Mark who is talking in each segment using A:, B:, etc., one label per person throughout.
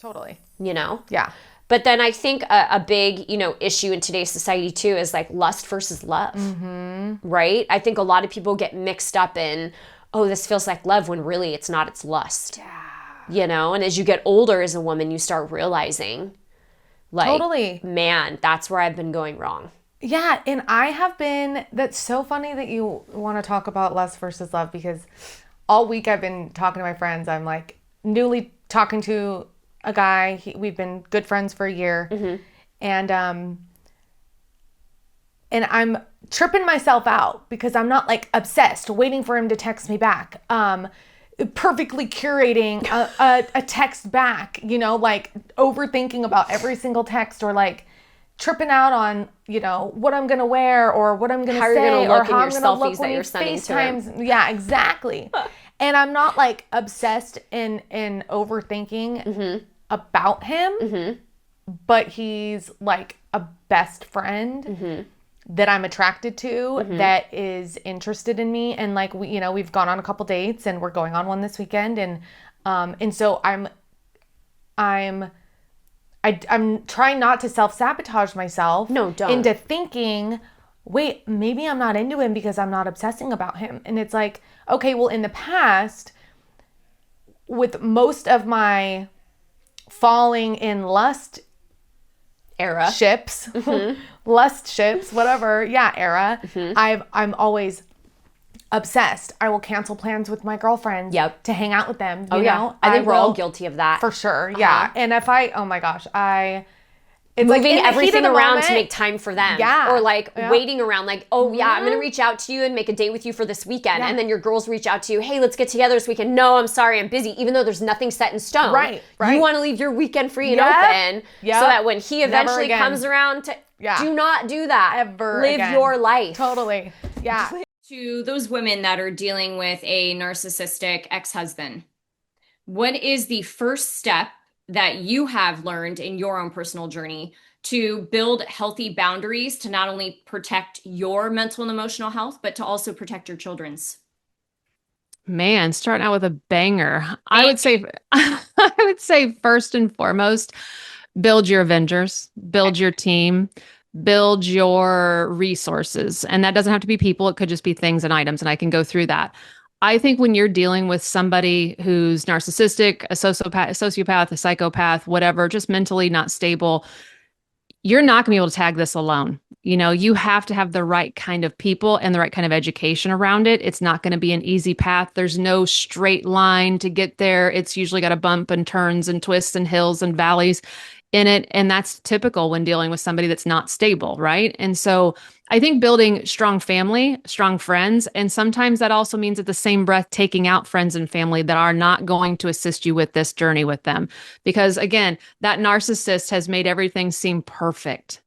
A: Totally.
B: You know?
A: Yeah.
B: But then I think a big, issue in today's society too is like lust versus love, right? I think a lot of people get mixed up in, oh, this feels like love, when really it's not, it's lust.
A: Yeah.
B: And as you get older as a woman, you start realizing, like,
A: Totally.
B: Man, that's where I've been going wrong.
A: Yeah, and that's so funny that you want to talk about lust versus love, because all week I've been talking to my friends. I'm like newly talking to a guy. We've been good friends for a year. And I'm tripping myself out because I'm not like obsessed, waiting for him to text me back. Perfectly curating a text back, like overthinking about every single text, or like tripping out on, what I'm going to wear or what I'm going to say, or how I'm going to look when he FaceTimes. Yeah, exactly. And I'm not like obsessed in overthinking about him, but he's like a best friend that I'm attracted to, that is interested in me. And like, we've gone on a couple dates, and we're going on one this weekend. And so I'm trying not to self-sabotage myself into thinking, wait, maybe I'm not into him because I'm not obsessing about him. And it's like, okay, well, in the past, with most of my falling in lust
B: era
A: ships, lust ships, whatever, era, I'm always obsessed. I will cancel plans with my girlfriends to hang out with them. You know?
B: I think we're all guilty of that.
A: For sure, yeah. And if oh my gosh, it's
B: moving
A: like
B: everything around to make time for them.
A: Yeah.
B: Or like waiting around, like, I'm going to reach out to you and make a date with you for this weekend. And then your girls reach out to you, hey, let's get together this weekend. No, I'm sorry, I'm busy. Even though there's nothing set in stone.
A: Right.
B: You want to leave your weekend free and open so that when he eventually comes around to, do not do that.
A: Ever
B: Live
A: again.
B: Your life.
A: Totally. Yeah.
C: To those women that are dealing with a narcissistic ex-husband, what is the first step that you have learned in your own personal journey to build healthy boundaries to not only protect your mental and emotional health, but to also protect your children's?
D: Man, starting out with a banger. I would say first and foremost, build your Avengers, build your team, build your resources. And that doesn't have to be people. It could just be things and items. And I can go through that. I think when you're dealing with somebody who's narcissistic, a sociopath, a psychopath, whatever, just mentally not stable, you're not going to be able to tag this alone. You have to have the right kind of people and the right kind of education around it. It's not going to be an easy path. There's no straight line to get there. It's usually got a bump and turns and twists and hills and valleys in it. And that's typical when dealing with somebody that's not stable, right? And so I think building strong family, strong friends, and sometimes that also means at the same breath, taking out friends and family that are not going to assist you with this journey with them. Because again, that narcissist has made everything seem perfect.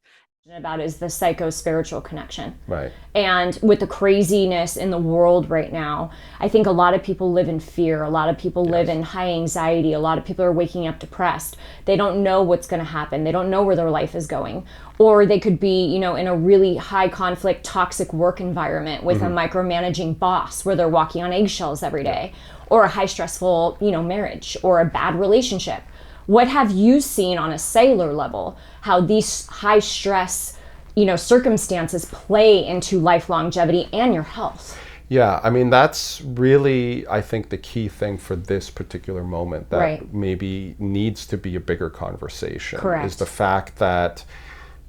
B: About is the psycho-spiritual connection.
E: Right.
B: And with the craziness in the world right now, I think a lot of people live in fear. A lot of people live in high anxiety. A lot of people are waking up depressed. They don't know what's going to happen. They don't know where their life is going. Or they could be, in a really high conflict, toxic work environment with a micromanaging boss where they're walking on eggshells every day. Or a high stressful, marriage or a bad relationship. What have you seen on a cellular level, how these high stress, circumstances play into life longevity and your health?
E: Yeah, I mean, that's really, I think, the key thing for this particular moment that maybe needs to be a bigger conversation.
B: Correct.
E: Is the fact that,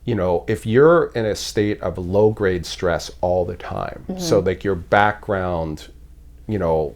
E: if you're in a state of low-grade stress all the time, so like your background,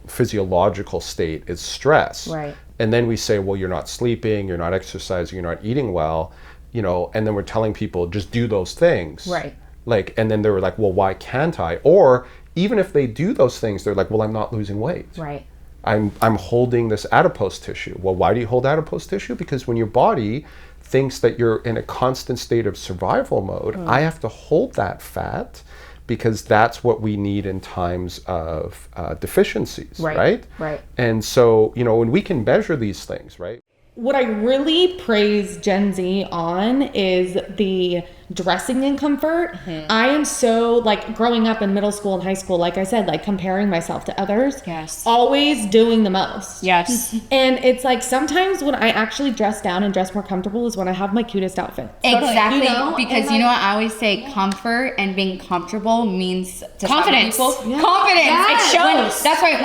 E: physiological state is stress.
B: Right.
E: And then we say, well, you're not sleeping, you're not exercising, you're not eating well, and then we're telling people just do those things.
B: Right.
E: Like, and then they were like, well, why can't I? Or even if they do those things, they're like, well, I'm not losing weight.
B: Right.
E: I'm holding this adipose tissue. Well, why do you hold adipose tissue? Because when your body thinks that you're in a constant state of survival mode, I have to hold that fat because that's what we need in times of deficiencies, right?
B: Right.
E: And so, when we can measure these things, right?
A: what I really praise Gen Z on is the dressing in comfort. I am so, like, growing up in middle school and high school, like I said, like comparing myself to others.
B: Yes.
A: Always doing the most.
B: Yes.
A: And it's like sometimes when I actually dress down and dress more comfortable is when I have my cutest outfit.
F: Exactly,
A: You know?
F: because
A: And,
F: you know
A: like,
F: what I always say, comfort and being comfortable means to
B: Confidence.
F: some people. Confidence.
B: It shows.
F: That's right.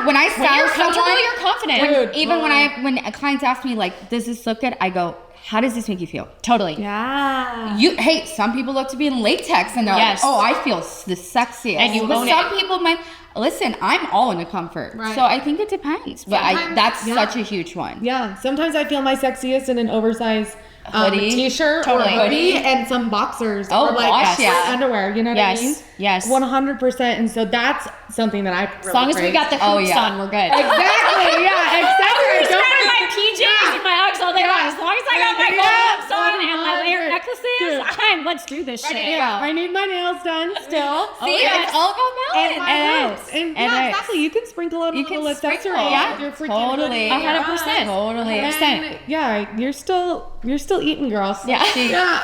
F: When I
B: When
F: style
B: you're comfortable,
F: someone,
B: you're confident.
A: Dude.
F: even when clients ask me like, "Does this look good?" I go, "How does this make you feel?"
B: Totally.
A: Yeah.
F: Hey, some people look to be in latex and they're
B: Yes.
F: like, "Oh, I feel the sexiest."
B: And you
F: but
B: own
F: some
B: it.
F: people might listen. I'm all into comfort,
A: Right.
F: so I think it depends. But
A: Sometimes-
F: that's
A: yeah.
F: such a huge one.
A: Yeah, sometimes I feel my sexiest in an oversized
F: Hoodie.
A: t-shirt
F: Totally.
A: or hoodie and some boxers
F: Oh,
A: or like
F: gosh, yeah.
A: underwear, you know what
B: Yes,
A: I mean?
B: yes.
A: 100%. And so that's something that I really
B: As long as we got the hoops
F: yeah.
B: on, we're good.
A: Exactly, yeah, exactly.
B: I'm
A: Don't
B: wearing my PJs and my Uggs all day long. As long as I got my hoops on and my layered necklaces, let's do this shit.
A: Yeah, I need my nails done still.
F: See,
B: yes.
F: it's all about balance.
A: My hoops. And yeah,
F: And
A: exactly. You can sprinkle a
F: You
A: little
F: can
A: accessory.
F: sprinkle.
A: Yeah, you're freaking
F: Totally.
A: hoodie.
B: 100%.
F: Totally.
B: 100%.
A: And yeah, you're still eating, girls.
B: Yeah.
A: Yeah.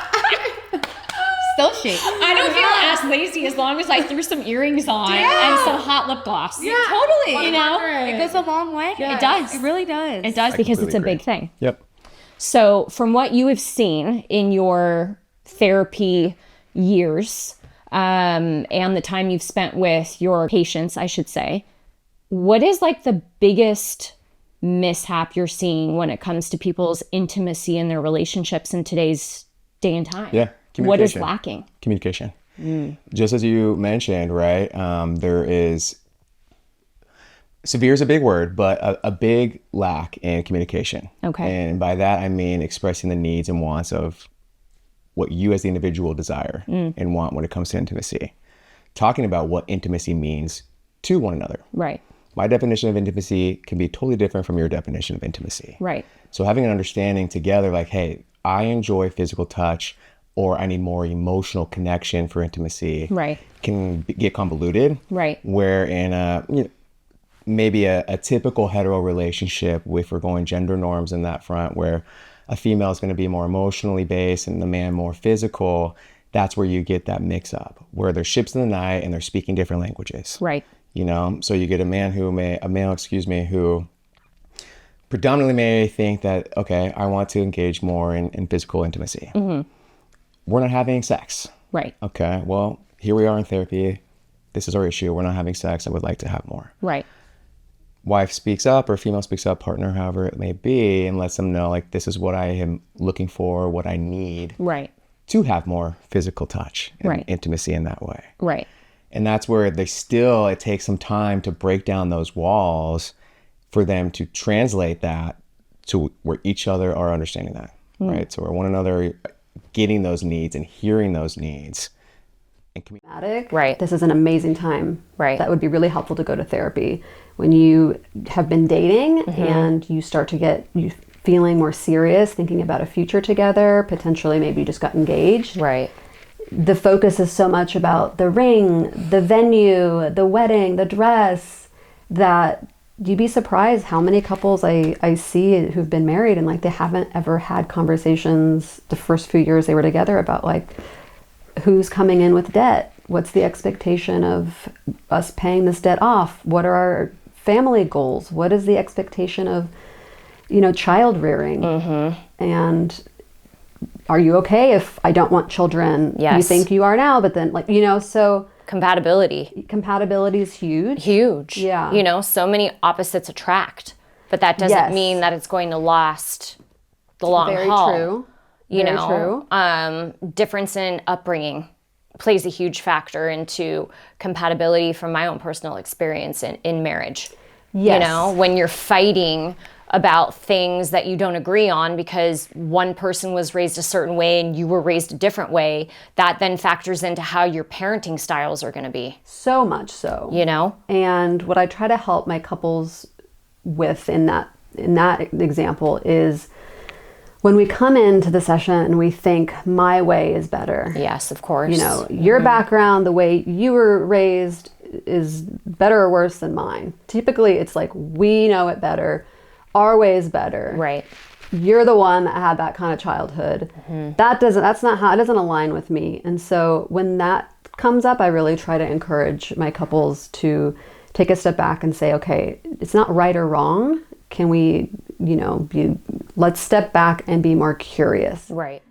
F: Still shake.
B: I don't feel as lazy as long as I threw some earrings on and some hot lip gloss.
A: Yeah.
F: Totally.
B: You know?
A: 100.
F: It goes a long way.
A: Yeah.
B: It does.
F: It really does.
B: It does because it's a
E: completely
B: big thing.
E: Yep.
B: So, from what you have seen in your therapy years and the time you've spent with your patients, I should say, what is like the biggest mishap you're seeing when it comes to people's intimacy in their relationships in today's day and time?
G: Yeah,
B: What is
G: communication.
B: lacking?
G: Communication. Just as you mentioned, right? There is severe is a big word, but a big lack in communication.
B: Okay.
G: And by that, I mean expressing the needs and wants of what you as the individual desire and want when it comes to intimacy. Talking about what intimacy means to one another.
B: Right.
G: My definition of intimacy can be totally different from your definition of intimacy.
B: Right.
G: So having an understanding together, like, hey, I enjoy physical touch, or I need more emotional connection for intimacy.
B: Right.
G: Can get convoluted.
B: Right.
G: Where in maybe a typical hetero relationship, if we're going gender norms in that front, where a female is going to be more emotionally based and the man more physical, that's where you get that mix up, where they're ships in the night and they're speaking different languages.
B: Right.
G: You know, so you get a male, who predominantly may think that, okay, I want to engage more in physical intimacy. Mm-hmm. We're not having sex.
B: Right.
G: Okay, well, here we are in therapy. This is our issue. We're not having sex. I would like to have more.
B: Right.
G: Wife speaks up or female speaks up, partner, however it may be, and lets them know, like, this is what I am looking for, what I need
B: Right.
G: to have more physical touch and
B: Right.
G: intimacy in that way.
B: Right.
G: And that's where it takes some time to break down those walls for them to translate that to where each other are understanding that, right? So where one another getting those needs and hearing those needs. And
B: Right.
H: This is an amazing time.
B: Right.
H: That would be really helpful to go to therapy. When you have been dating and you start to get you feeling more serious, thinking about a future together, potentially maybe you just got engaged.
B: Right.
H: The focus is so much about the ring, the venue, the wedding, the dress, that you'd be surprised how many couples I see who've been married and like they haven't ever had conversations the first few years they were together about like who's coming in with debt, what's the expectation of us paying this debt off, what are our family goals, what is the expectation of child rearing, and are you okay if I don't want children?
B: Yes.
H: You think you are now, but then so
B: Compatibility.
H: compatibility is huge.
B: Huge.
H: Yeah.
B: So many opposites attract, but that doesn't
H: Yes.
B: mean that it's going to last the long
H: Very
B: haul.
H: true.
B: Very
H: true.
B: Difference in upbringing plays a huge factor into compatibility from my own personal experience in marriage.
H: Yes.
B: When you're fighting about things that you don't agree on because one person was raised a certain way and you were raised a different way, that then factors into how your parenting styles are going to be.
H: So much so. And what I try to help my couples with in that example is when we come into the session and we think my way is better.
B: Yes, of course.
H: Your background, the way you were raised is better or worse than mine. Typically it's like we know it better. Our way is better.
B: Right.
H: you're the one that had that kind of childhood. That's not how, it doesn't align with me. And so when that comes up, I really try to encourage my couples to take a step back and say, okay, it's not right or wrong. Can we, let's step back and be more curious.
B: Right.